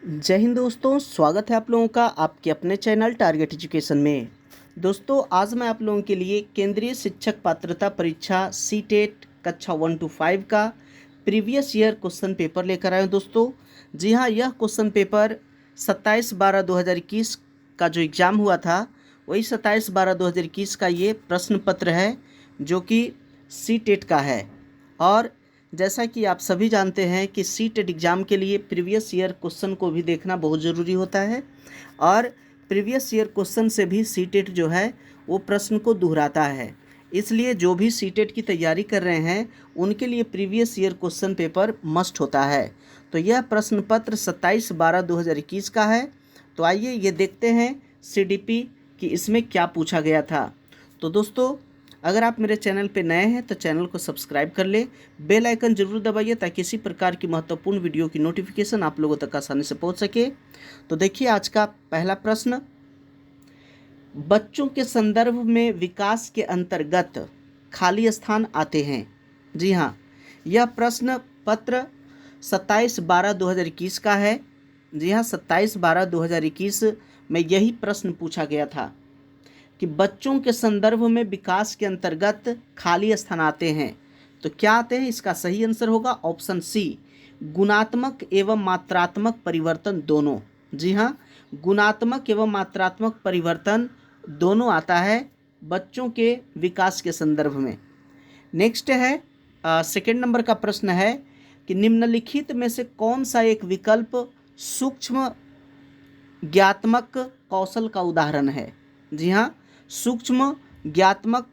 जय हिंद दोस्तों, स्वागत है आप लोगों का आपके अपने चैनल टारगेट एजुकेशन में। दोस्तों, आज मैं आप लोगों के लिए केंद्रीय शिक्षक पात्रता परीक्षा सीटेट कक्षा 1 to 5 का प्रीवियस ईयर क्वेश्चन पेपर लेकर आया हूं। दोस्तों जी हाँ, यह क्वेश्चन पेपर 27/12/2021 का जो एग्ज़ाम हुआ था वही 27/12/2021 का ये प्रश्न पत्र है जो कि सीटेट का है। और जैसा कि आप सभी जानते हैं कि सीटेट एग्ज़ाम के लिए प्रीवियस ईयर क्वेश्चन को भी देखना बहुत ज़रूरी होता है और प्रीवियस ईयर क्वेश्चन से भी सीटेट जो है वो प्रश्न को दोहराता है। इसलिए जो भी सीटेट की तैयारी कर रहे हैं उनके लिए previous year question paper must होता है। तो यह प्रश्न पत्र 27/12/2021 का है। तो आइए ये देखते हैं सीडीपी कि इसमें क्या पूछा गया था। तो दोस्तों, अगर आप मेरे चैनल पे नए हैं तो चैनल को सब्सक्राइब कर ले, बेल आइकन जरूर दबाइए ताकि इसी प्रकार की महत्वपूर्ण वीडियो की नोटिफिकेशन आप लोगों तक आसानी से पहुंच सके। तो देखिए आज का पहला प्रश्न, बच्चों के संदर्भ में विकास के अंतर्गत खाली स्थान आते हैं। जी हाँ, यह प्रश्न पत्र 27/12/2021 का है। जी हाँ, 27/12/2021 में यही प्रश्न पूछा गया था कि बच्चों के संदर्भ में विकास के अंतर्गत खाली स्थान आते हैं। तो क्या आते हैं? इसका सही आंसर होगा ऑप्शन सी, गुणात्मक एवं मात्रात्मक परिवर्तन दोनों। जी हाँ, गुणात्मक एवं मात्रात्मक परिवर्तन दोनों आता है बच्चों के विकास के संदर्भ में। नेक्स्ट है सेकंड नंबर का प्रश्न है कि निम्नलिखित में से कौन सा एक विकल्प सूक्ष्म ज्ञात्मक कौशल का उदाहरण है। जी हाँ, सूक्ष्म ज्ञात्मक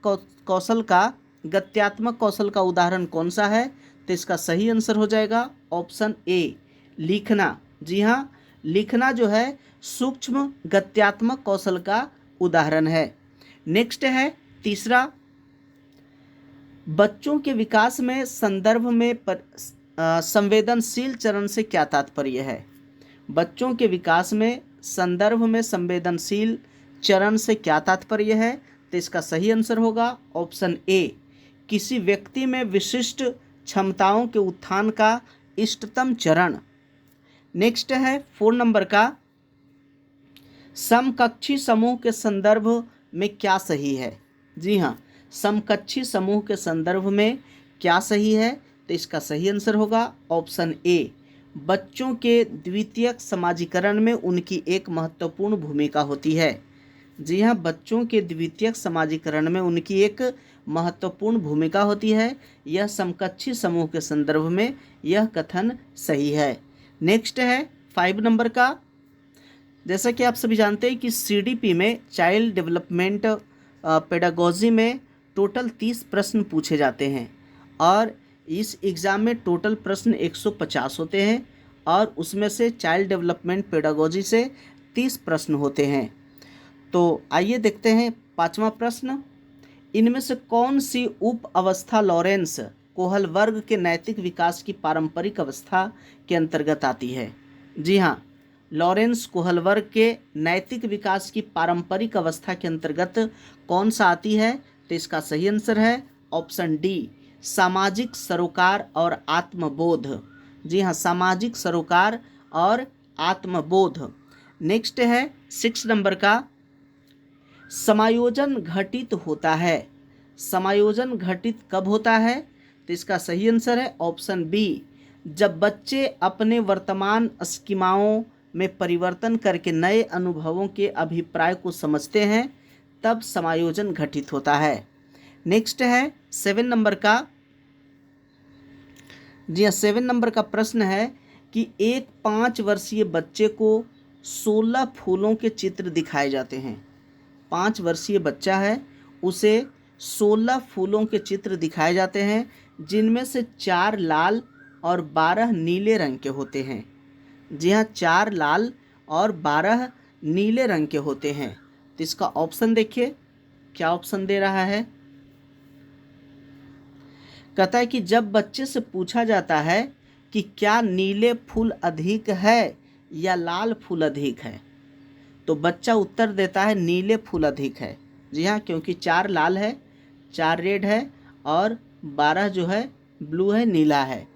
कौशल का गत्यात्मक कौशल का उदाहरण कौन सा है? तो इसका सही आंसर हो जाएगा ऑप्शन ए, लिखना। जी हाँ, लिखना जो है सूक्ष्म गत्यात्मक कौशल का उदाहरण है। नेक्स्ट है तीसरा, बच्चों के विकास में संदर्भ में संवेदनशील चरण से क्या तात्पर्य है? बच्चों के विकास में संदर्भ में संवेदनशील चरण से क्या तात्पर्य है? तो इसका सही आंसर होगा ऑप्शन ए, किसी व्यक्ति में विशिष्ट क्षमताओं के उत्थान का इष्टतम चरण। नेक्स्ट है 4 नंबर का, समकक्षी समूह के संदर्भ में क्या सही है? जी हाँ, समकक्षी समूह के संदर्भ में क्या सही है? तो इसका सही आंसर होगा ऑप्शन ए, बच्चों के द्वितीयक समाजीकरण में उनकी एक महत्वपूर्ण भूमिका होती है। जी हाँ, बच्चों के द्वितीयक समाजीकरण में उनकी एक महत्वपूर्ण भूमिका होती है। यह समकक्षी समूह के संदर्भ में यह कथन सही है। नेक्स्ट है 5 नंबर का, जैसा कि आप सभी जानते हैं कि सीडीपी में चाइल्ड डेवलपमेंट पेडागोजी में टोटल 30 प्रश्न पूछे जाते हैं और इस एग्ज़ाम में टोटल प्रश्न 150 होते हैं और उसमें से चाइल्ड डेवलपमेंट पेडागोजी से 30 प्रश्न होते हैं। तो आइए देखते हैं 5वां प्रश्न, इनमें से कौन सी उप अवस्था लॉरेंस कोहल वर्ग के नैतिक विकास की पारंपरिक अवस्था के अंतर्गत आती है? जी हाँ, लॉरेंस कोहल वर्ग के नैतिक विकास की पारंपरिक अवस्था के अंतर्गत कौन सा आती है? तो इसका सही आंसर है ऑप्शन डी, सामाजिक सरोकार और आत्मबोध। जी हाँ, सामाजिक सरोकार और आत्मबोध। नेक्स्ट है 6 नंबर का, समायोजन घटित होता है। समायोजन घटित कब होता है? तो इसका सही आंसर है ऑप्शन बी, जब बच्चे अपने वर्तमान स्कीमाओं में परिवर्तन करके नए अनुभवों के अभिप्राय को समझते हैं, तब समायोजन घटित होता है। नेक्स्ट है 7 नंबर का, जी हाँ, 7 नंबर का प्रश्न है कि एक 5 वर्षीय बच्चे को 16 फूलों के चित्र दिखाए जाते हैं। 5 वर्षीय बच्चा है, उसे 16 फूलों के चित्र दिखाए जाते हैं जिनमें से 4 लाल और 12 नीले रंग के होते हैं। जी हाँ, 4 लाल और 12 नीले रंग के होते हैं। तो इसका ऑप्शन देखिए, क्या ऑप्शन दे रहा है? कहता है कि जब बच्चे से पूछा जाता है कि क्या नीले फूल अधिक है या लाल फूल अधिक है, तो बच्चा उत्तर देता है नीले फूल अधिक है। जी हाँ, क्योंकि 4 लाल है, 4 रेड है और 12 जो है ब्लू है, नीला है।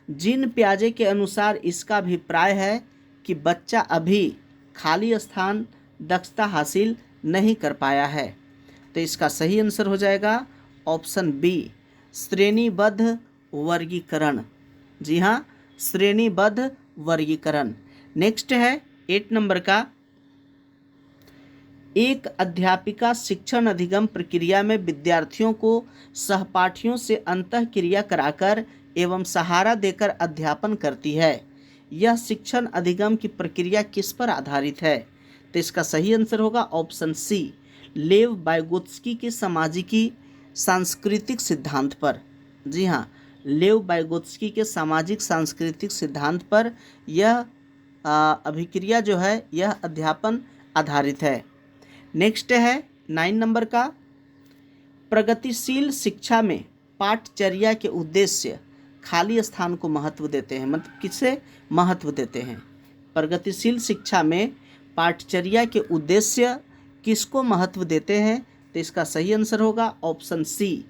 जिन प्याजे के अनुसार इसका अभिप्राय है कि बच्चा अभी खाली स्थान दक्षता हासिल नहीं कर पाया है। तो इसका सही आंसर हो जाएगा ऑप्शन बी, श्रेणीबद्ध वर्गीकरण। जी हाँ, श्रेणीबद्ध वर्गीकरण। नेक्स्ट है 8 नंबर का, एक अध्यापिका शिक्षण अधिगम प्रक्रिया में विद्यार्थियों को सहपाठियों से अंतःक्रिया कराकर एवं सहारा देकर अध्यापन करती है। यह शिक्षण अधिगम की प्रक्रिया किस पर आधारित है? तो इसका सही आंसर होगा ऑप्शन सी, लेव वाइगोत्स्की के सामाजिकी सांस्कृतिक सिद्धांत पर। जी हाँ, लेव वाइगोत्स्की के सामाजिक सांस्कृतिक सिद्धांत पर यह अभिक्रिया जो है यह अध्यापन आधारित है। नेक्स्ट है 9 नंबर का, प्रगतिशील शिक्षा में पाठचर्या के उद्देश्य खाली स्थान को महत्व देते हैं। मतलब किसे महत्व देते हैं? प्रगतिशील शिक्षा में पाठचर्या के उद्देश्य किसको महत्व देते हैं? तो इसका सही आंसर होगा ऑप्शन सी,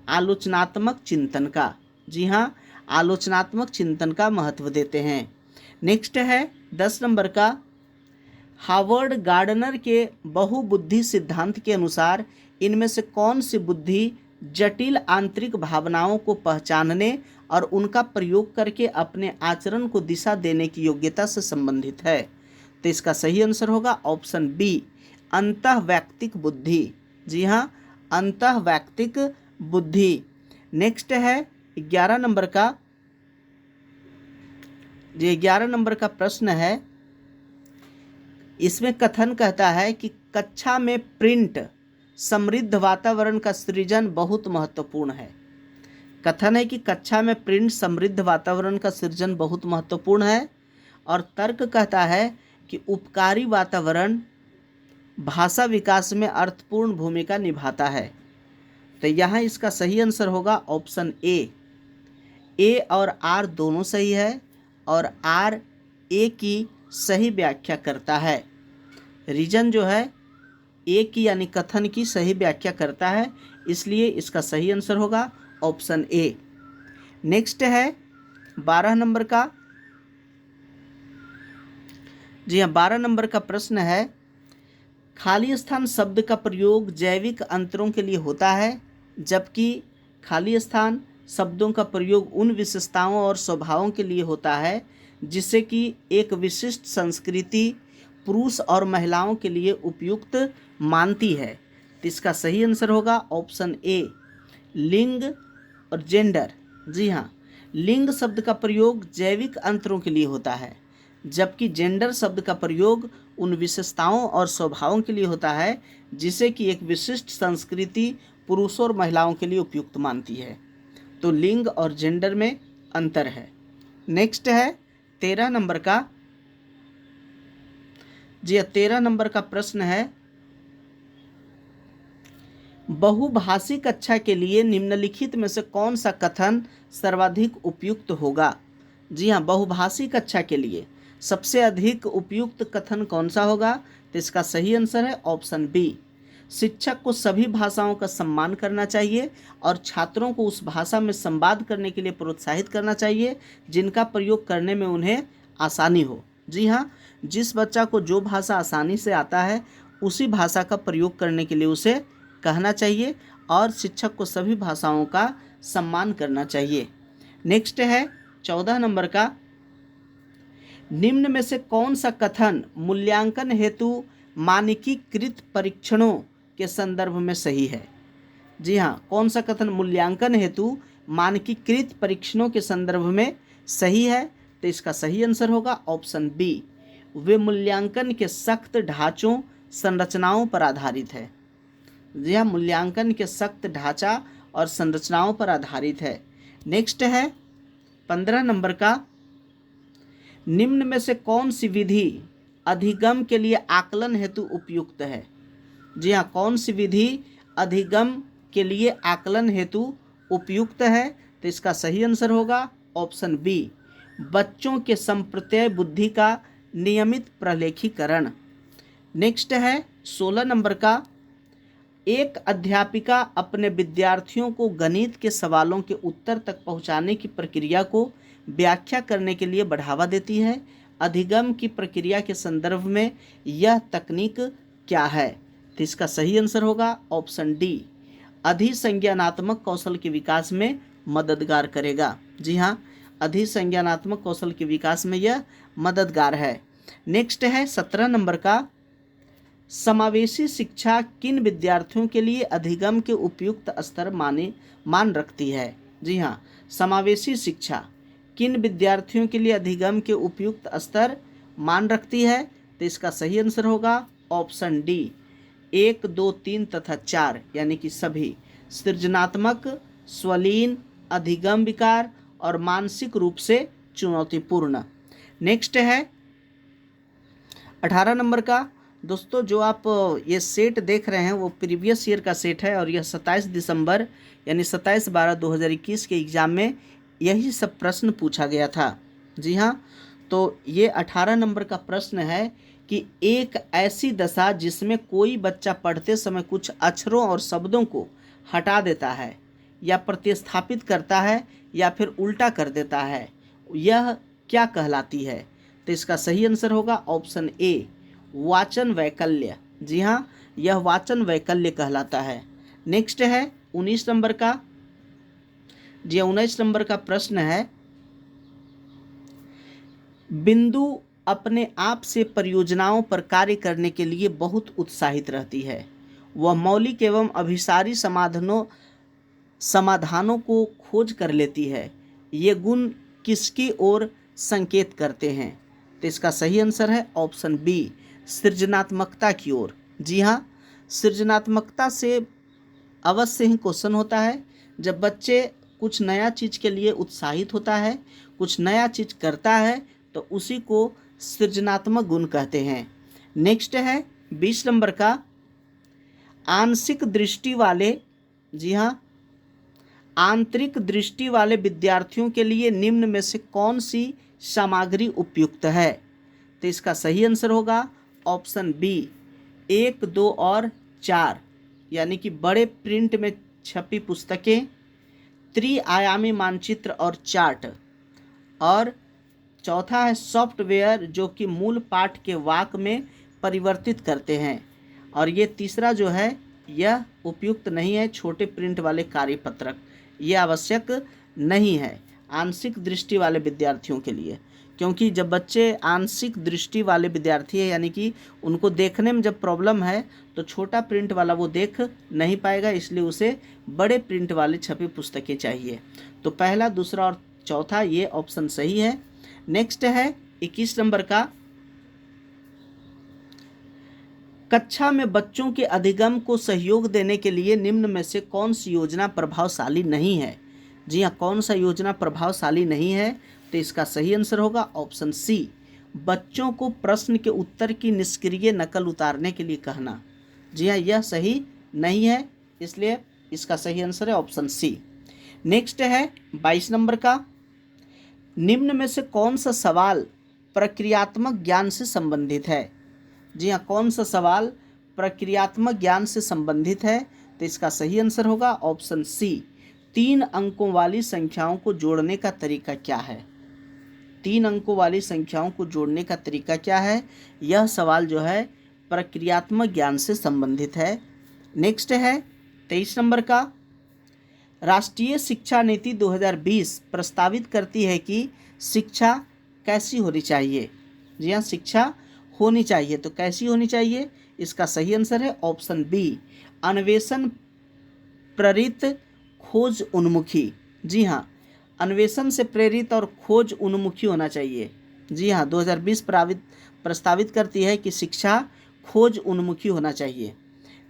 आलोचनात्मक चिंतन का। जी हाँ, आलोचनात्मक चिंतन का महत्व देते हैं। नेक्स्ट है 10 नंबर का, हावर्ड गार्डनर के बहुबुद्धि सिद्धांत के अनुसार इनमें से कौन सी बुद्धि जटिल आंतरिक भावनाओं को पहचानने और उनका प्रयोग करके अपने आचरण को दिशा देने की योग्यता से संबंधित है? तो इसका सही आंसर होगा ऑप्शन बी, अंतःवैयक्तिक बुद्धि। जी हाँ, अंतःवैयक्तिक बुद्धि। नेक्स्ट है 11 नंबर का, ये 11 नंबर का प्रश्न है। इसमें कथन कहता है कि कक्षा में प्रिंट समृद्ध वातावरण का सृजन बहुत महत्वपूर्ण है। कथन है कि कक्षा में प्रिंट समृद्ध वातावरण का सृजन बहुत महत्वपूर्ण है। और तर्क कहता है कि उपकारी वातावरण भाषा विकास में अर्थपूर्ण भूमिका निभाता है। तो यहाँ इसका सही आंसर होगा ऑप्शन ए और आर दोनों सही है और आर ए की सही व्याख्या करता है। रीजन जो है ए की यानी कथन की सही व्याख्या करता है, इसलिए इसका सही आंसर होगा ऑप्शन ए। नेक्स्ट है 12 नंबर का। जी हाँ, 12 नंबर का प्रश्न है, खाली स्थान शब्द का प्रयोग जैविक अंतरों के लिए होता है, जबकि खाली स्थान शब्दों का प्रयोग उन विशेषताओं और स्वभावों के लिए होता है जिससे कि एक विशिष्ट संस्कृति पुरुष और महिलाओं के लिए उपयुक्त मानती है। तो इसका सही आंसर होगा ऑप्शन ए, लिंग और जेंडर। जी हाँ, लिंग शब्द का प्रयोग जैविक अंतरों के लिए होता है, जबकि जेंडर शब्द का प्रयोग उन विशेषताओं और स्वभावों के लिए होता है जिसे कि एक विशिष्ट संस्कृति पुरुषों और महिलाओं के लिए उपयुक्त मानती है। तो लिंग और जेंडर में अंतर है। नेक्स्ट है 13 नंबर का। जी 13 नंबर का प्रश्न है, बहुभाषी कक्षा के लिए निम्नलिखित में से कौन सा कथन सर्वाधिक उपयुक्त होगा? जी हाँ, बहुभाषी कक्षा के लिए सबसे अधिक उपयुक्त कथन कौन सा होगा? तो इसका सही आंसर है ऑप्शन बी, शिक्षक को सभी भाषाओं का सम्मान करना चाहिए और छात्रों को उस भाषा में संवाद करने के लिए प्रोत्साहित करना चाहिए जिनका प्रयोग करने में उन्हें आसानी हो। जी हाँ, जिस बच्चा को जो भाषा आसानी से आता है उसी भाषा का प्रयोग करने के लिए उसे कहना चाहिए और शिक्षक को सभी भाषाओं का सम्मान करना चाहिए। नेक्स्ट है 14 नंबर का, निम्न में से कौन सा कथन मूल्यांकन हेतु मानकीकृत परीक्षणों के संदर्भ में सही है? जी हाँ, कौन सा कथन मूल्यांकन हेतु मानकीकृत परीक्षणों के संदर्भ में सही है? तो इसका सही आंसर होगा ऑप्शन बी, वे मूल्यांकन के सख्त ढांचों संरचनाओं पर आधारित है। जी हाँ, मूल्यांकन के सख्त ढांचा और संरचनाओं पर आधारित है। नेक्स्ट है 15 नंबर का, निम्न में से कौन सी विधि अधिगम के लिए आकलन हेतु उपयुक्त है? जी हाँ, कौन सी विधि अधिगम के लिए आकलन हेतु उपयुक्त है? तो इसका सही आंसर होगा ऑप्शन बी, बच्चों के संप्रत्यय बुद्धि का नियमित प्रलेखीकरण। नेक्स्ट है 16 नंबर का, एक अध्यापिका अपने विद्यार्थियों को गणित के सवालों के उत्तर तक पहुंचाने की प्रक्रिया को व्याख्या करने के लिए बढ़ावा देती है अधिगम की प्रक्रिया के संदर्भ में यह तकनीक क्या है? तो इसका सही आंसर होगा ऑप्शन डी, अधिसंज्ञानात्मक कौशल के विकास में मददगार करेगा। जी हाँ, अधिसंज्ञानात्मक कौशल के विकास में यह मददगार है। नेक्स्ट है 17 नंबर का, समावेशी शिक्षा किन विद्यार्थियों के लिए अधिगम के उपयुक्त स्तर मान रखती है? जी हाँ, समावेशी शिक्षा किन विद्यार्थियों के लिए अधिगम के उपयुक्त स्तर मान रखती है? तो इसका सही आंसर होगा ऑप्शन डी, 1, 2, 3 तथा 4 यानी कि सभी सृजनात्मक, स्वलीन, अधिगम विकार और मानसिक रूप से चुनौतीपूर्ण। नेक्स्ट है 18 नंबर का। दोस्तों जो आप ये सेट देख रहे हैं वो प्रीवियस ईयर का सेट है और यह 27 दिसंबर यानी 27/12/2021 के एग्ज़ाम में यही सब प्रश्न पूछा गया था। जी हाँ, तो ये 18 नंबर का प्रश्न है कि एक ऐसी दशा जिसमें कोई बच्चा पढ़ते समय कुछ अक्षरों और शब्दों को हटा देता है या प्रतिस्थापित करता है या फिर उल्टा कर देता है, यह क्या कहलाती है? तो इसका सही आंसर होगा ऑप्शन ए, वाचन वैकल्य। जी हाँ, यह वाचन वैकल्य कहलाता है। नेक्स्ट है 19 नंबर का। जी 19 नंबर का प्रश्न है, बिंदु अपने आप से परियोजनाओं पर कार्य करने के लिए बहुत उत्साहित रहती है। वह मौलिक एवं अभिसारी समाधानों को खोज कर लेती है। ये गुण किसकी ओर संकेत करते हैं? तो इसका सही आंसर है ऑप्शन बी, सृजनात्मकता की ओर। जी हाँ, सृजनात्मकता से अवश्य ही क्वेश्चन होता है। जब बच्चे कुछ नया चीज़ के लिए उत्साहित होता है, कुछ नया चीज़ करता है, तो उसी को सृजनात्मक गुण कहते हैं। नेक्स्ट है 20 नंबर का, आंशिक दृष्टि वाले, जी हाँ, आंतरिक दृष्टि वाले विद्यार्थियों के लिए निम्न में से कौन सी सामग्री उपयुक्त है? तो इसका सही आंसर होगा ऑप्शन बी, 1, 2 और 4 यानी कि बड़े प्रिंट में छपी पुस्तकें, त्रिआयामी मानचित्र और चार्ट, और चौथा है सॉफ्टवेयर जो कि मूल पाठ के वाक में परिवर्तित करते हैं, और ये तीसरा जो है यह उपयुक्त नहीं है, छोटे प्रिंट वाले कार्यपत्रक, ये आवश्यक नहीं है आंशिक दृष्टि वाले विद्यार्थियों के लिए। क्योंकि जब बच्चे आंशिक दृष्टि वाले विद्यार्थी है यानी कि उनको देखने में जब प्रॉब्लम है तो छोटा प्रिंट वाला वो देख नहीं पाएगा, इसलिए उसे बड़े प्रिंट वाले छपी पुस्तकें चाहिए। तो पहला, दूसरा और चौथा ये ऑप्शन सही है। नेक्स्ट है 21 नंबर का, कक्षा में बच्चों के अधिगम को सहयोग देने के लिए निम्न में से कौन सी योजना प्रभावशाली नहीं है? जी हाँ, कौन सा योजना प्रभावशाली नहीं है? तो इसका सही आंसर होगा ऑप्शन सी, बच्चों को प्रश्न के उत्तर की निष्क्रिय नकल उतारने के लिए कहना। जी हाँ, यह सही नहीं है, इसलिए इसका सही आंसर है ऑप्शन सी। नेक्स्ट है 22 नंबर का, निम्न में से कौन सा सवाल प्रक्रियात्मक ज्ञान से संबंधित है? जी हाँ, कौन सा सवाल प्रक्रियात्मक ज्ञान से संबंधित है? तो इसका सही आंसर होगा ऑप्शन सी, 3 अंकों वाली संख्याओं को जोड़ने का तरीका क्या है? 3 अंकों वाली संख्याओं को जोड़ने का तरीका क्या है? यह सवाल जो है प्रक्रियात्मक ज्ञान से संबंधित है। नेक्स्ट है 23 नंबर का, राष्ट्रीय शिक्षा नीति 2020 प्रस्तावित करती है कि शिक्षा कैसी होनी चाहिए? जी हाँ, शिक्षा होनी चाहिए, तो कैसी होनी चाहिए? इसका सही आंसर है ऑप्शन बी, अन्वेषण प्रेरित खोज उन्मुखी। जी हाँ, अन्वेषण से प्रेरित और खोज उन्मुखी होना चाहिए। जी हाँ, 2020 प्रस्तावित करती है कि शिक्षा खोज उन्मुखी होना चाहिए।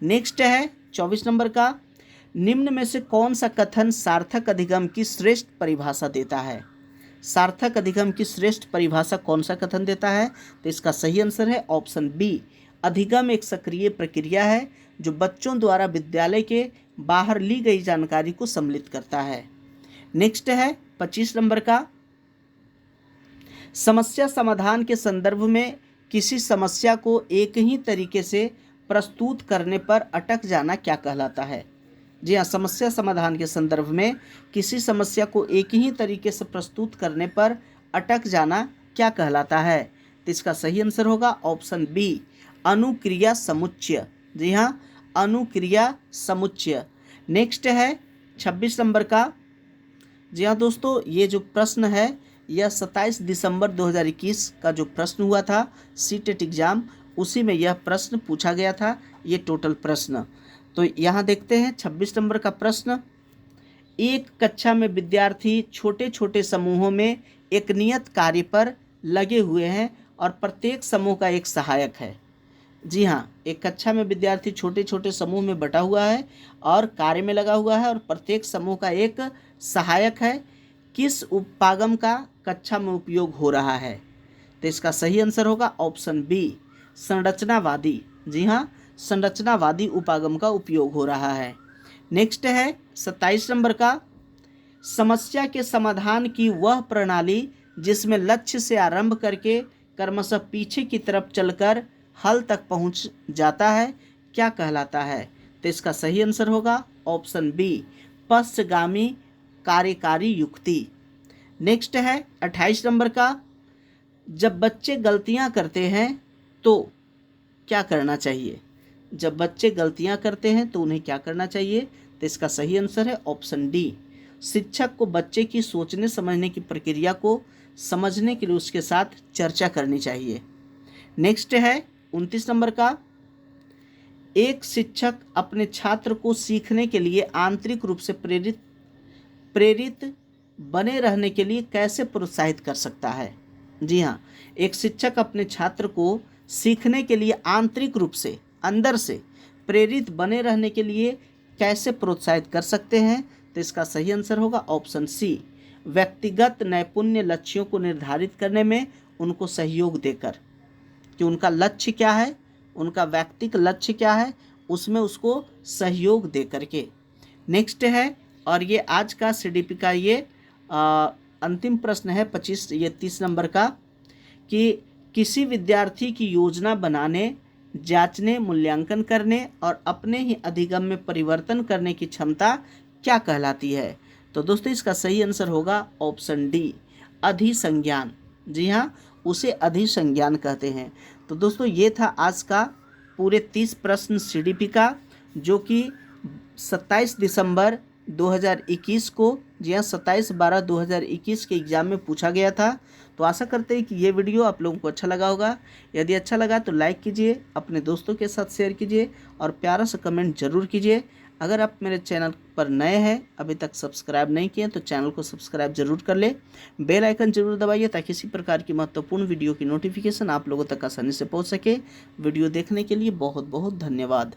नेक्स्ट है 24 नंबर का, निम्न में से कौन सा कथन सार्थक अधिगम की श्रेष्ठ परिभाषा देता है? सार्थक अधिगम की श्रेष्ठ परिभाषा कौन सा कथन देता है? तो इसका सही आंसर है ऑप्शन बी, अधिगम एक सक्रिय प्रक्रिया है जो बच्चों द्वारा विद्यालय के बाहर ली गई जानकारी को सम्मिलित करता है। नेक्स्ट है 25 नंबर का, समस्या समाधान के संदर्भ में किसी समस्या को एक ही तरीके से प्रस्तुत करने पर अटक जाना क्या कहलाता है? जी हाँ, समस्या समाधान के संदर्भ में किसी समस्या को एक ही तरीके से प्रस्तुत करने पर अटक जाना क्या कहलाता है? तो इसका सही आंसर होगा ऑप्शन बी अनुक्रिया समुच्चय। जी हाँ, अनुक्रिया समुच्चय। नेक्स्ट है 26 नंबर का। जी हाँ दोस्तों, ये जो प्रश्न है यह 27 दिसंबर 2021 का जो प्रश्न हुआ था सीटेट एग्जाम, उसी में यह प्रश्न पूछा गया था, ये टोटल प्रश्न। तो यहाँ देखते हैं 26 नंबर का प्रश्न। एक कक्षा में विद्यार्थी छोटे छोटे समूहों में एक नियत कार्य पर लगे हुए हैं और प्रत्येक समूह का एक सहायक है। जी हाँ, एक कक्षा में विद्यार्थी छोटे छोटे समूह में बटा हुआ है और कार्य में लगा हुआ है और प्रत्येक समूह का एक सहायक है। किस उपागम का कक्षा में उपयोग हो रहा है? तो इसका सही आंसर होगा ऑप्शन बी संरचनावादी। जी हाँ, संरचनावादी उपागम का उपयोग हो रहा है। नेक्स्ट है 27 नंबर का। समस्या के समाधान की वह प्रणाली जिसमें लक्ष्य से आरंभ करके क्रमशः पीछे की तरफ चलकर हल तक पहुंच जाता है, क्या कहलाता है? तो इसका सही आंसर होगा ऑप्शन बी पश्चगामी कार्यकारी युक्ति। नेक्स्ट है 28 नंबर का। जब बच्चे गलतियां करते हैं तो क्या करना चाहिए? जब बच्चे गलतियां करते हैं तो उन्हें क्या करना चाहिए? तो इसका सही आंसर है ऑप्शन डी शिक्षक को बच्चे की सोचने समझने की प्रक्रिया को समझने के लिए उसके साथ चर्चा करनी चाहिए। नेक्स्ट है 29 नंबर का। एक शिक्षक अपने छात्र को सीखने के लिए आंतरिक रूप से प्रेरित बने रहने के लिए कैसे प्रोत्साहित कर सकता है? जी हाँ, एक शिक्षक अपने छात्र को सीखने के लिए आंतरिक रूप से अंदर से प्रेरित बने रहने के लिए कैसे प्रोत्साहित कर सकते हैं? तो इसका सही आंसर होगा ऑप्शन सी व्यक्तिगत नैपुण्य लक्ष्यों को निर्धारित करने में उनको सहयोग देकर, कि उनका लक्ष्य क्या है, उनका व्यक्तिगत लक्ष्य क्या है, उसमें उसको सहयोग दे करके। नेक्स्ट है, और ये आज का सीडीपी का ये अंतिम प्रश्न है 30 नंबर का, कि किसी विद्यार्थी की योजना बनाने, जांचने, मूल्यांकन करने और अपने ही अधिगम में परिवर्तन करने की क्षमता क्या कहलाती है? तो दोस्तों इसका सही आंसर होगा ऑप्शन डी अधिसंज्ञान। जी हाँ, उसे अधिसंज्ञान कहते हैं। तो दोस्तों ये था आज का पूरे 30 प्रश्न सीडीपी का, जो कि 27 दिसंबर 2021 को, जी हाँ 27/12/2021 के एग्ज़ाम में पूछा गया था। तो आशा करते हैं कि ये वीडियो आप लोगों को अच्छा लगा होगा। यदि अच्छा लगा तो लाइक कीजिए, अपने दोस्तों के साथ शेयर कीजिए और प्यारा सा कमेंट ज़रूर कीजिए। अगर आप मेरे चैनल पर नए हैं, अभी तक सब्सक्राइब नहीं किए, तो चैनल को सब्सक्राइब जरूर कर ले, बेल आइकन जरूर दबाइए ताकि इसी प्रकार की महत्वपूर्ण वीडियो की नोटिफिकेशन आप लोगों तक आसानी से पहुंच सके। वीडियो देखने के लिए बहुत बहुत धन्यवाद।